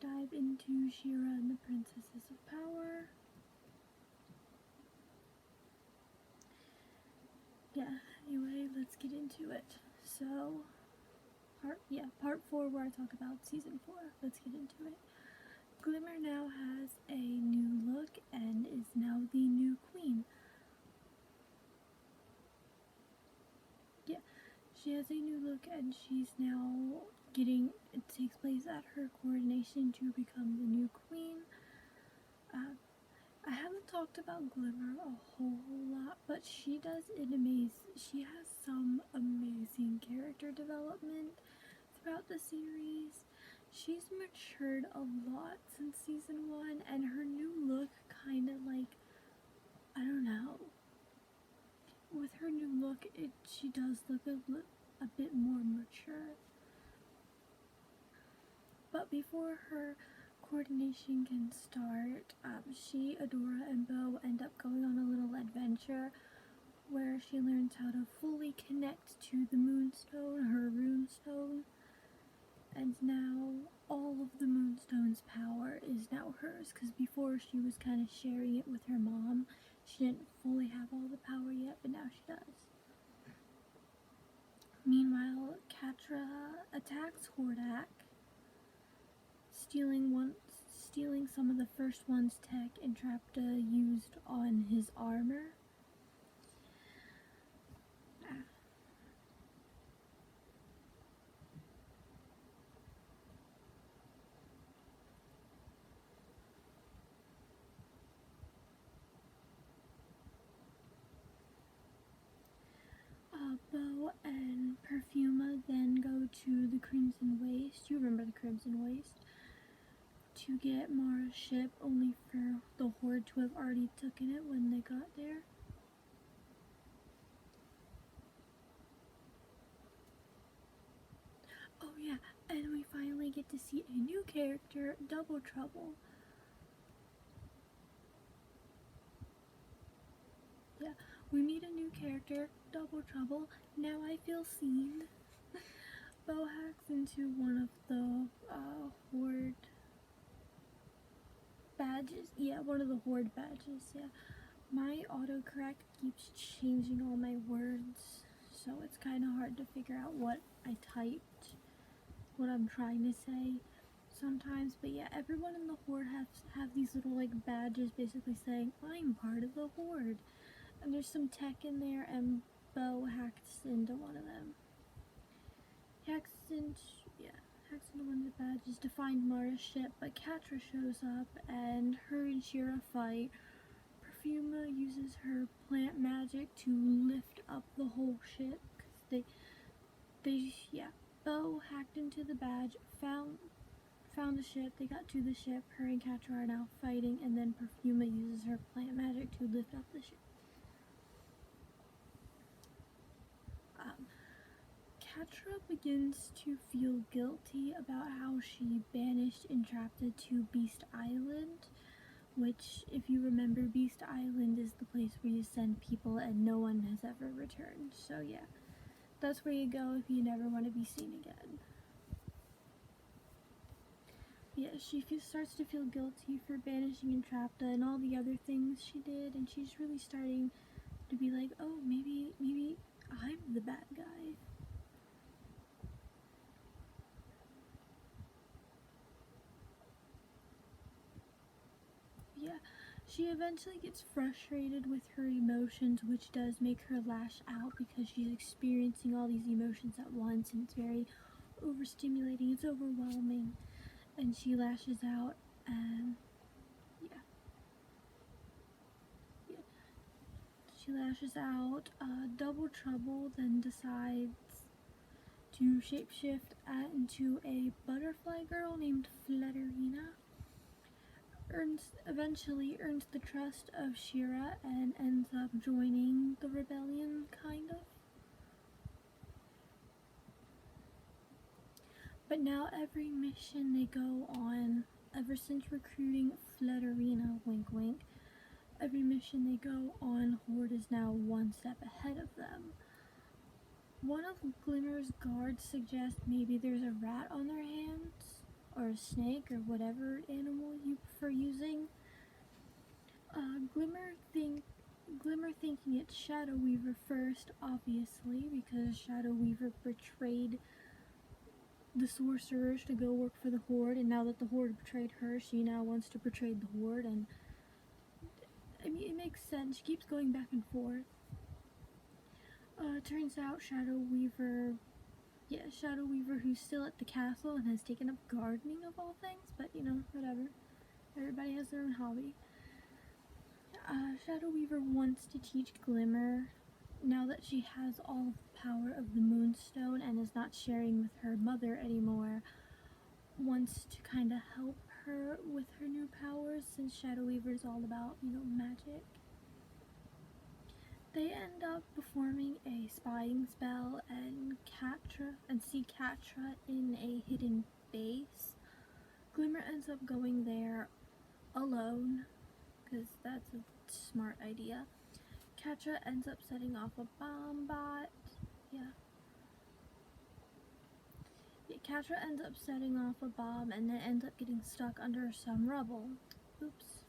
dive into Shera and the Princesses of Power. Yeah, anyway, let's get into it. So, part 4 where I talk about season 4. Let's get into it. Glimmer now has a new look and is now the new queen. Yeah, she has a new look and she's now it takes place at her coronation to become the new queen. I haven't talked about Glimmer a whole lot, but she has some amazing character development throughout the series. She's matured a lot since season 1, and her new look kind of like, I don't know. With her new look, she does look a bit more mature. But before her coordination can start, she, Adora, and Bo end up going on a little adventure where she learns how to fully connect to the Moonstone, her runestone, and now all of the Moonstone's power is now hers, because before she was kind of sharing it with her mom. She didn't fully have all the power yet, but now she does. Meanwhile, Catra attacks Hordak, stealing some of the first one's tech Entrapta used on his armor. Bo and Perfuma then go to the Crimson Waste. You remember the Crimson Waste? To get Mara's ship, only for the Horde to have already taken it when they got there. Oh yeah, and we finally get to see a new character, Double Trouble. Yeah, we meet a new character, Double Trouble. Now I feel seen. Bo hacks into one of the Horde badges. Yeah, one of the Horde badges, yeah. My autocorrect keeps changing all my words, so it's kind of hard to figure out what I typed, what I'm trying to say sometimes. But yeah, everyone in the Horde have these little like badges basically saying, I'm part of the Horde. And there's some tech in there, and Bo hacks into one of them. Hacks into one of the badges to find Mara's ship, but Catra shows up and her and Shera fight. Perfuma uses her plant magic to lift up the whole ship, because Bo hacked into the badge, found the ship, they got to the ship, her and Catra are now fighting, and then Perfuma uses her plant magic to lift up the ship. Catra begins to feel guilty about how she banished Entrapta to Beast Island, which, if you remember, Beast Island is the place where you send people and no one has ever returned. So yeah, that's where you go if you never want to be seen again. Yeah, she starts to feel guilty for banishing Entrapta and all the other things she did, and she's really starting to be like, oh, maybe I'm the bad guy. Yeah, she eventually gets frustrated with her emotions, which does make her lash out because she's experiencing all these emotions at once, and it's very overstimulating, it's overwhelming, and she lashes out, and she lashes out. Double Trouble then decides to shapeshift into a butterfly girl named Flutterina. Eventually earns the trust of Shera and ends up joining the rebellion, kind of. But now every mission they go on, ever since recruiting Flutterina, wink wink, every mission they go on, Horde is now one step ahead of them. One of Glimmer's guards suggests maybe there's a rat on their hands, or a snake or whatever animal you prefer using. Glimmer thinking it's Shadow Weaver first, obviously, because Shadow Weaver betrayed the sorcerers to go work for the Horde, and now that the Horde betrayed her, she now wants to betray the Horde, and I mean, it makes sense. She keeps going back and forth. Turns out Shadow Weaver, who's still at the castle and has taken up gardening of all things, but you know, whatever. Everybody has their own hobby. Shadow Weaver wants to teach Glimmer, now that she has all of the power of the Moonstone and is not sharing with her mother anymore, wants to kind of help her with her new powers, since Shadow Weaver is all about, you know, magic. They end up performing a spying spell and see Catra in a hidden base. Glimmer ends up going there alone, because that's a smart idea. Catra ends up setting off a bomb bot. Catra ends up setting off a bomb and then ends up getting stuck under some rubble. Oops.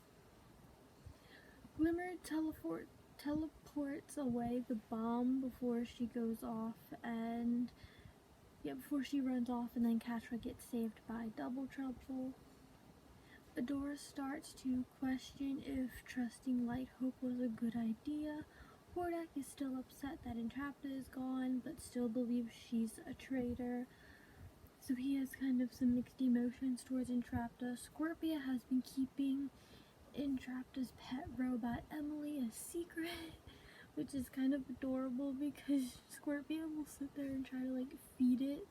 Glimmer teleports away the bomb before she goes off, and before she runs off, and then Catra gets saved by Double Trouble. Adora starts to question if trusting Light Hope was a good idea. Hordak is still upset that Entrapta is gone, but still believes she's a traitor. So he has kind of some mixed emotions towards Entrapta. Scorpia has been keeping Entrapta's pet robot Emily a secret, which is kind of adorable because Scorpia will sit there and try to like feed it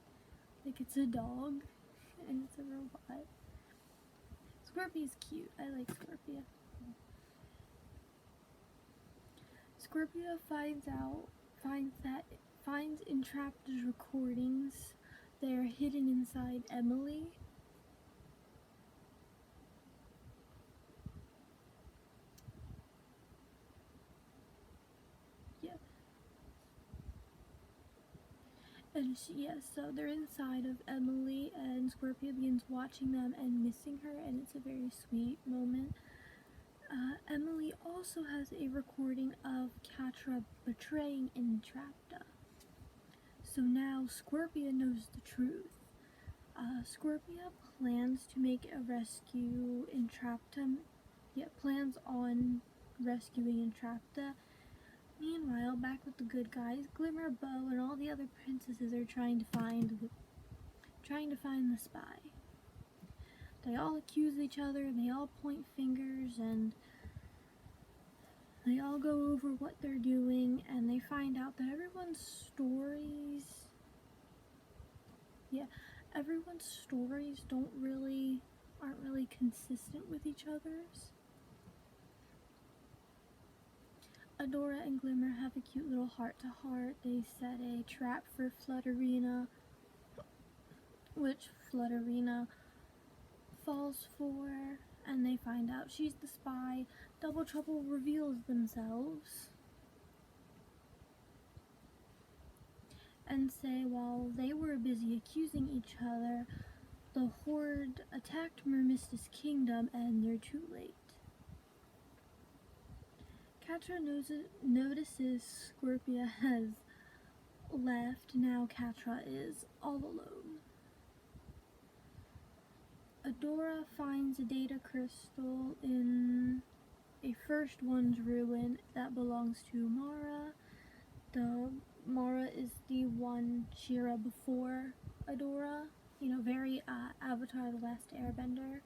like it's a dog and it's a robot. Scorpia's cute. I like Scorpia. Scorpia finds Entrapta's recordings. They are hidden inside Emily. So they're inside of Emily, and Scorpia begins watching them and missing her, and it's a very sweet moment. Emily also has a recording of Catra betraying Entrapta. So now Scorpia knows the truth. Scorpia plans to make a rescue Entrapta. Plans on rescuing Entrapta. Meanwhile, back with the good guys, Glimmer, Bow, and all the other princesses are trying to find the spy. They all accuse each other, they all point fingers, and they all go over what they're doing, and they find out that everyone's stories aren't really consistent with each other's. Adora and Glimmer have a cute little heart-to-heart. They set a trap for Flutterina, which Flutterina falls for, and they find out she's the spy. Double Trouble reveals themselves and say while they were busy accusing each other, the Horde attacked Mermistus' kingdom and they're too late. Catra notices Scorpia has left. Now Catra is all alone. Adora finds a data crystal in a First One's ruin that belongs to Mara. Mara is the one shera before Adora. You know, very Avatar The Last Airbender.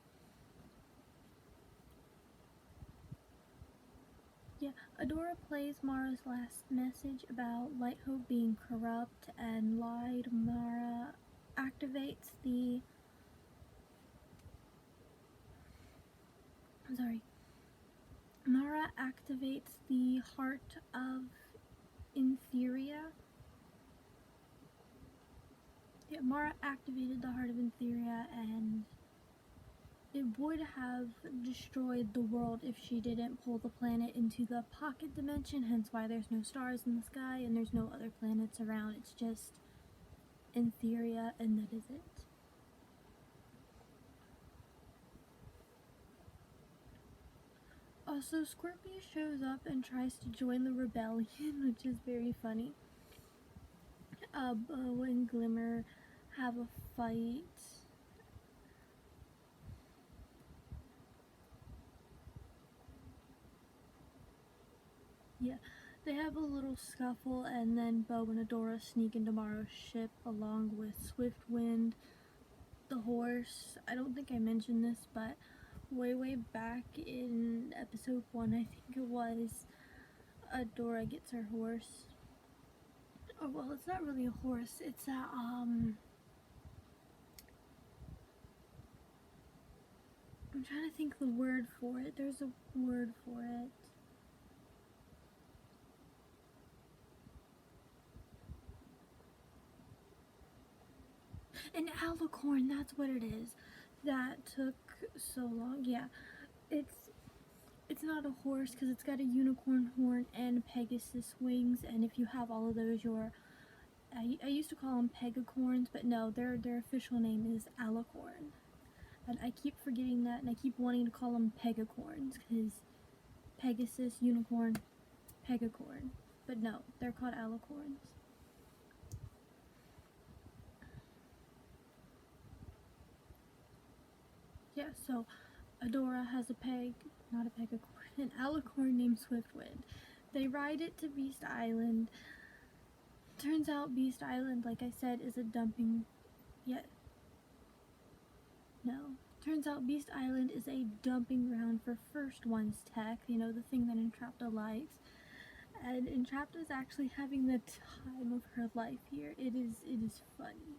Adora plays Mara's last message about Light Hope being corrupt and lied. Mara activates the heart of Intheria. Mara activated the heart of Intheria, and it would have destroyed the world if she didn't pull the planet into the pocket dimension, hence why there's no stars in the sky and there's no other planets around. It's just Intheria, and that is it. So Scorpio shows up and tries to join the rebellion, which is very funny. Bo and Glimmer have a fight. Yeah, they have a little scuffle, and then Bo and Adora sneak into Maro's ship along with Swiftwind, the horse. I don't think I mentioned this, but way back in episode 1, I think it was, Adora gets her horse. Oh, well, it's not really a horse, it's a, I'm trying to think the word for it. There's a word for it. An alicorn, that's what it is. That took so long. Yeah, it's not a horse because it's got a unicorn horn and Pegasus wings, and if you have all of those, I used to call them pegacorns, but no, their official name is alicorn. And I keep forgetting that, and I keep wanting to call them pegacorns because Pegasus, unicorn, pegacorn. But no, they're called alicorns. Yeah, so Adora has not a pegacorn, an alicorn named Swiftwind. They ride it to Beast Island. Turns out Beast Island, like I said, is a dumping... Turns out Beast Island is a dumping ground for First One's tech, you know, the thing that Entrapta likes. And Entrapta's actually having the time of her life here. It is funny.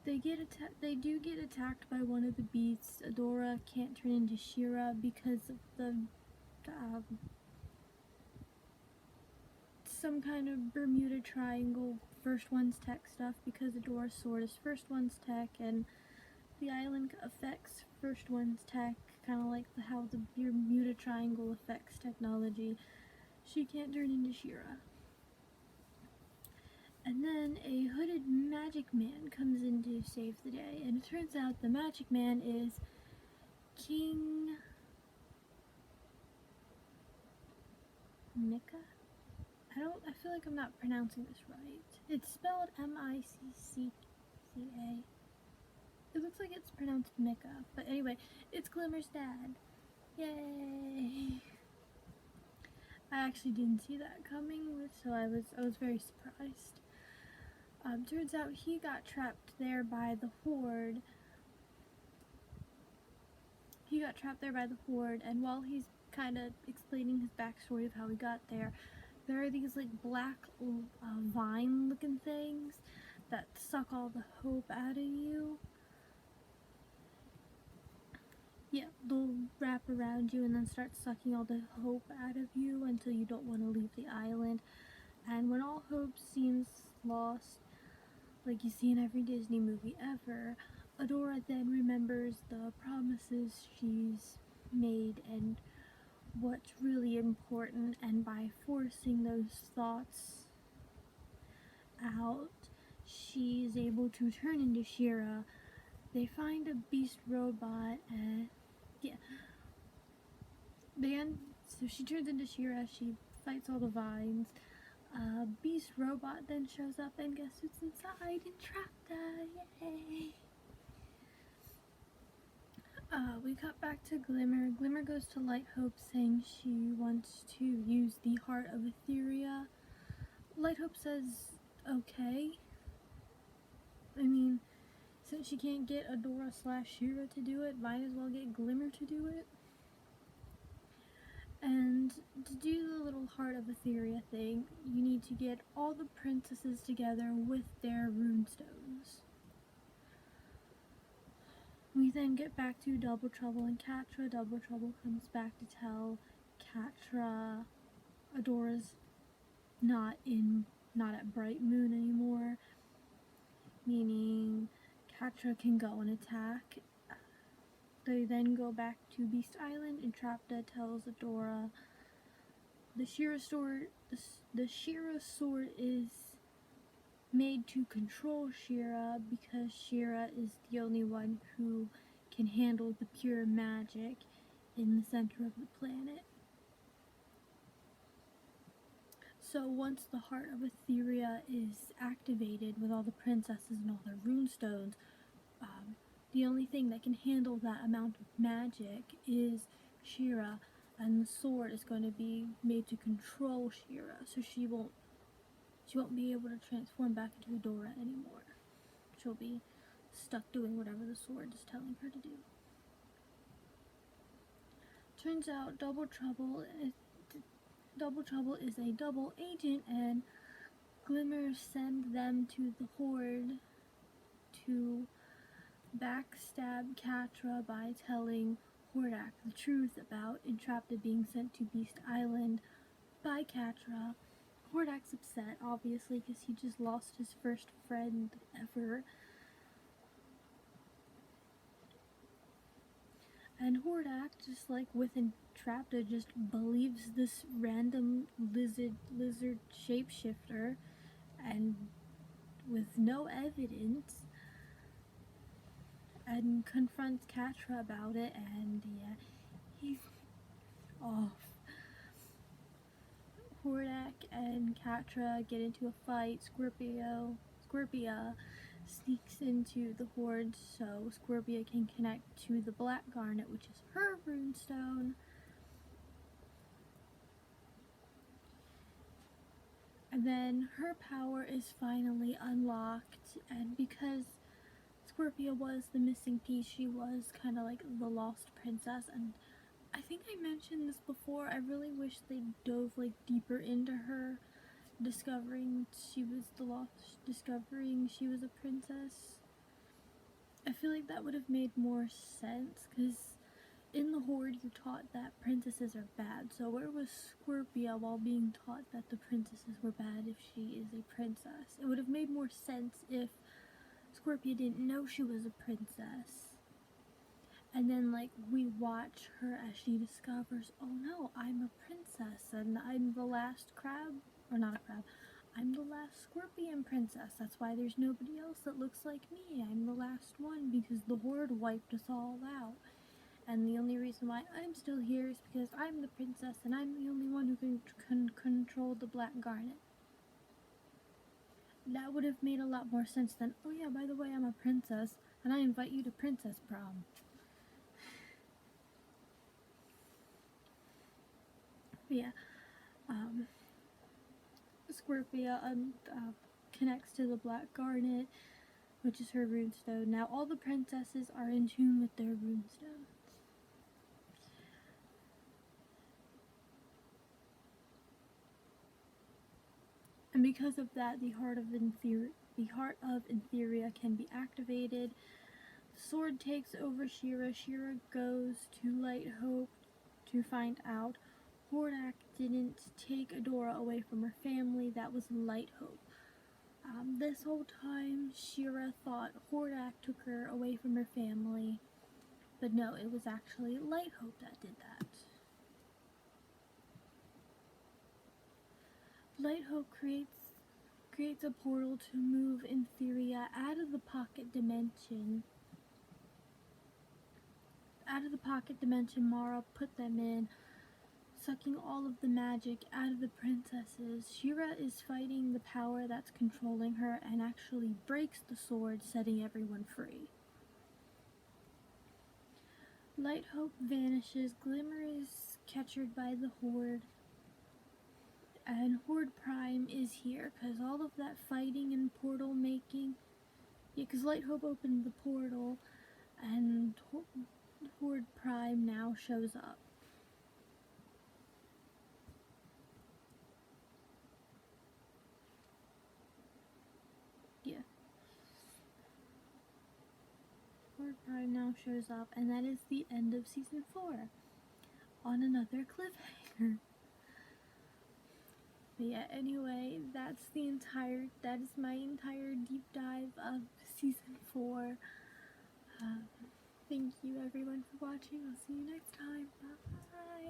They do get attacked by one of the beasts. Adora can't turn into Shera because of the some kind of Bermuda Triangle First One's tech stuff, because Adora's sword is First One's tech, and the island affects First One's tech, kind of like how the Bermuda Triangle affects technology. She can't turn into Shera. And then a hooded magic man comes in to save the day, and it turns out the magic man is King Micca? I feel like I'm not pronouncing this right. It's spelled M-I-C-C-A. It looks like it's pronounced Micca, but anyway, it's Glimmer's dad. Yay! I actually didn't see that coming, so I was very surprised. Turns out he got trapped there by the Horde. And while he's kind of explaining his backstory of how he got there are these like black vine looking things that suck all the hope out of you. Yeah, they'll wrap around you and then start sucking all the hope out of you until you don't want to leave the island. And when all hope seems lost, like you see in every Disney movie ever, Adora then remembers the promises she's made and what's really important, and by forcing those thoughts out, she's able to turn into Shera. They find a beast robot, and so she turns into Shera, she fights all the vines. Beast robot then shows up, and guess who's inside? Entrapta! Yay! We cut back to Glimmer. Glimmer goes to Light Hope saying she wants to use the Heart of Etheria. Light Hope says, okay. I mean, since she can't get Adora / Shera to do it, might as well get Glimmer to do it. And to do the little Heart of Etheria thing, you need to get all the princesses together with their runestones. We then get back to Double Trouble and Catra. Double Trouble comes back to tell Catra Adora's not at Bright Moon anymore, meaning Catra can go and attack. They then go back to Beast Island, and Entrapta tells Adora the Shera sword is made to control Shera because Shera is the only one who can handle the pure magic in the center of the planet. So once the heart of Etheria is activated with all the princesses and all their runestones, the only thing that can handle that amount of magic is Shera, and the sword is going to be made to control Shera, so she won't be able to transform back into Adora anymore. She'll be stuck doing whatever the sword is telling her to do. Turns out Double Trouble is a double agent, and Glimmer send them to the Horde to backstab Catra by telling Hordak the truth about Entrapta being sent to Beast Island by Catra. Hordak's upset, obviously, because he just lost his first friend ever. And Hordak, just like with Entrapta, just believes this random lizard shapeshifter, and with no evidence, and confronts Catra about it, and yeah, he's off. Hordak and Catra get into a fight. Scorpia sneaks into the Horde so Scorpia can connect to the Black Garnet, which is her runestone. And then her power is finally unlocked, and because Scorpia was the missing piece, she was kind of like the lost princess, and I think I mentioned this before, I really wish they dove like deeper into her discovering she was a princess. I feel like that would have made more sense, because in the Horde you're taught that princesses are bad, so where was Scorpia while being taught that the princesses were bad if she is a princess? It would have made more sense if Scorpia didn't know she was a princess, and then like we watch her as she discovers, oh no, I'm a princess, and I'm the last crab, or not a crab, I'm the last Scorpion princess, that's why there's nobody else that looks like me, I'm the last one because the Horde wiped us all out, and the only reason why I'm still here is because I'm the princess and I'm the only one who can control the Black Garnet. That would have made a lot more sense than, oh yeah, by the way, I'm a princess and I invite you to Princess Prom. But yeah, Scorpia connects to the Black Garnet, which is her runestone. Now all the princesses are in tune with their runestones. And because of that, the Heart of Etheria can be activated. The sword takes over Shera. Shera goes to Light Hope to find out Hordak didn't take Adora away from her family. That was Light Hope. This whole time, Shera thought Hordak took her away from her family, but no, it was actually Light Hope that did that. Light Hope creates a portal to move Etheria out of the pocket dimension. Mara put them in, sucking all of the magic out of the princesses. Shera is fighting the power that's controlling her and actually breaks the sword, setting everyone free. Light Hope vanishes. Glimmer is captured by the Horde. And Horde Prime is here, because all of that fighting and portal making, yeah, because Light Hope opened the portal, and Horde Prime now shows up. Yeah. Horde Prime now shows up, and that is the end of Season 4. On another cliffhanger. But yeah, anyway, that is my entire deep dive of Season 4. Thank you everyone for watching. I'll see you next time. Bye.